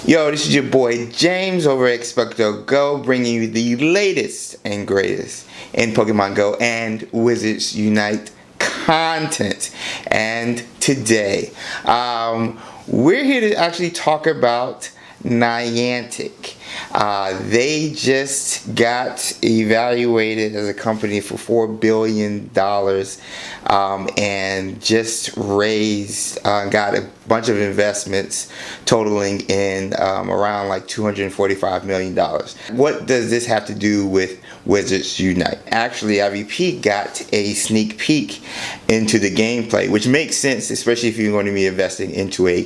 Yo, this is your boy James over at XpectoGO, bringing you the latest and greatest in Pokemon Go and Wizards Unite content. And today, we're here to actually talk about Niantic. They just got evaluated as a company for $4 billion and just raised, got a bunch of investments totaling in around like $245 million. What does this have to do with Wizards Unite? Actually, IVP got a sneak peek into the gameplay, which makes sense, especially if you're going to be investing into a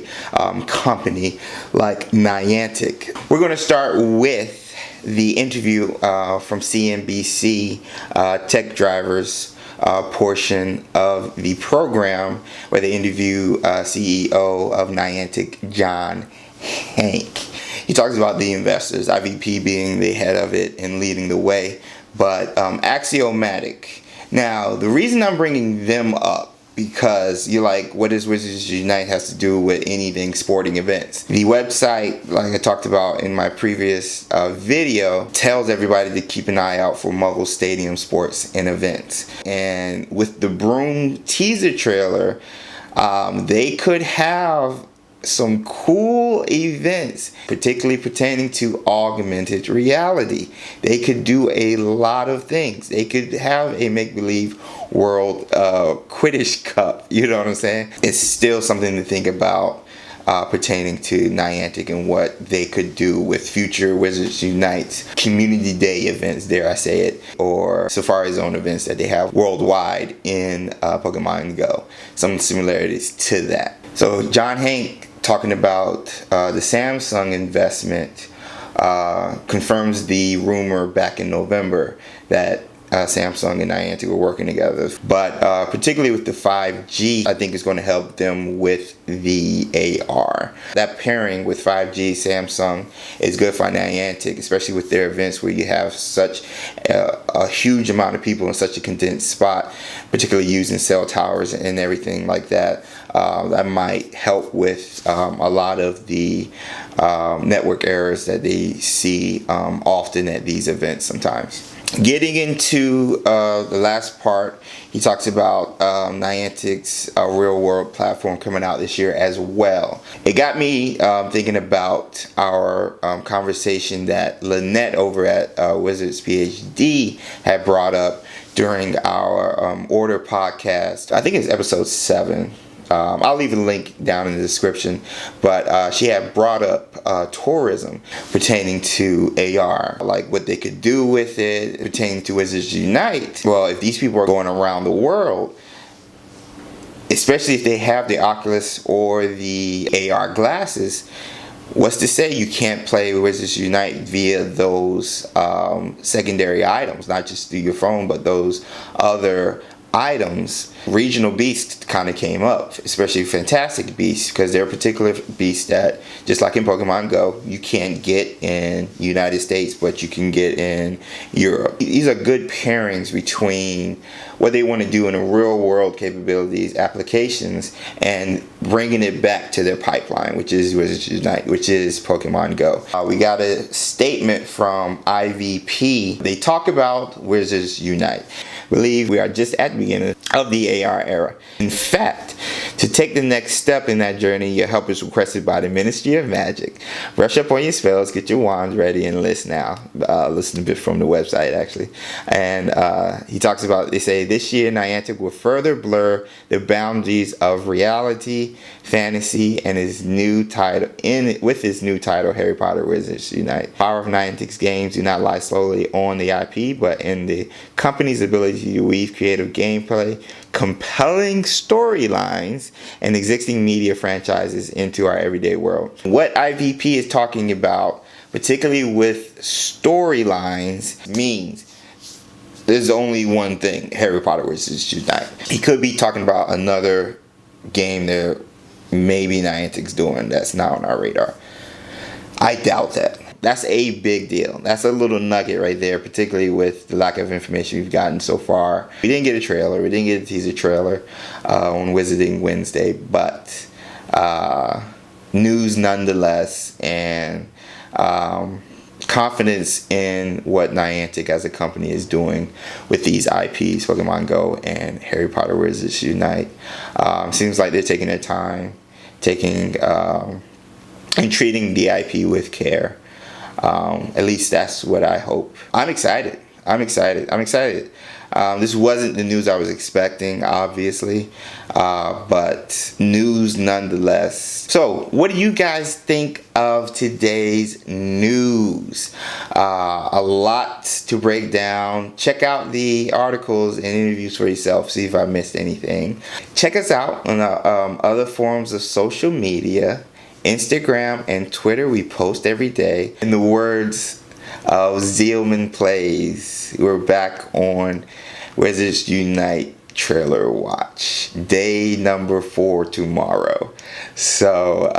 company like Niantic. We're going to start with the interview from CNBC Tech Drivers portion of the program, where they interview CEO of Niantic, Hanke. He talks about the investors, IVP being the head of it and leading the way, but Axiomatic. Now, the reason I'm bringing them up, because you're like, what does Wizards Unite has to do with anything sporting events? The website, like I talked about in my previous video, tells everybody to keep an eye out for Muggle Stadium sports and events. And with the Broom teaser trailer, they could have some cool events, particularly pertaining to augmented reality. They could do a lot of things. They could have a make-believe world Quidditch Cup, you know what I'm saying? It's still something to think about pertaining to Niantic and what they could do with future Wizards Unite Community Day events, dare I say it, or Safari Zone events that they have worldwide in Pokemon Go. Some similarities to that. So Hanke, talking about the Samsung investment, confirms the rumor back in November that Samsung and Niantic were working together. But particularly with the 5G, I think is going to help them with the AR. That pairing with 5G Samsung is good for Niantic, especially with their events where you have such a huge amount of people in such a condensed spot, particularly using cell towers and everything like that. That might help with a lot of the network errors that they see often at these events sometimes. Getting into the last part, he talks about Niantic's real world platform coming out this year as well. It got me thinking about our conversation that Lynette over at Wizards PhD had brought up during our Order podcast. I think it's episode 7. I'll leave a link down in the description, but she had brought up tourism pertaining to AR, like what they could do with it pertaining to Wizards Unite. Well, if these people are going around the world, especially if they have the Oculus or the AR glasses, what's to say you can't play Wizards Unite via those secondary items, not just through your phone, but those other items? Regional beasts kind of came up, especially fantastic beasts, because they're a particular beast that, just like in Pokemon Go, you can't get in the United States, but you can get in Europe. These are good pairings between what they want to do in a real world capabilities applications and bringing it back to their pipeline, which is Wizards Unite, which is Pokemon Go. We got a statement from IVP. They talk about Wizards Unite. I believe we are just at the beginning of the AR era. In fact, to take the next step in that journey, your help is requested by the Ministry of Magic. Brush up on your spells, get your wands ready, and list now. Listen a bit from the website, actually. And he talks about, they say, this year Niantic will further blur the boundaries of reality, fantasy, and his new title with his new title, Harry Potter Wizards Unite. Power of Niantic's games do not lie solely on the IP, but in the company's ability to weave creative gameplay, compelling storylines, and existing media franchises into our everyday world. What IVP is talking about, particularly with storylines, means there's only one thing: Harry Potter Wizards Unite. He could be talking about another game that maybe Niantic's doing that's not on our radar. I doubt that. That's a big deal. That's a little nugget right there, particularly with the lack of information we've gotten so far. We didn't get a trailer. We didn't get a teaser trailer on Wizarding Wednesday, but news nonetheless, and confidence in what Niantic as a company is doing with these IPs, Pokemon Go and Harry Potter Wizards Unite. Seems like they're taking their time, and treating the IP with care. At least that's what I hope. I'm excited. This wasn't the news I was expecting, obviously, but news nonetheless. So, what do you guys think of today's news? A lot to break down. Check out the articles and interviews for yourself, see if I missed anything. Check us out on other forms of social media. Instagram and Twitter, we post every day. In the words of Zealman Plays, we're back on Wizards Unite trailer watch. Day number 4 tomorrow. So,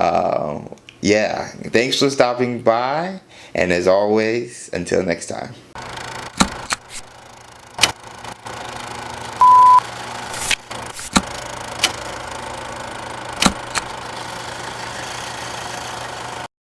yeah, thanks for stopping by. And as always, until next time.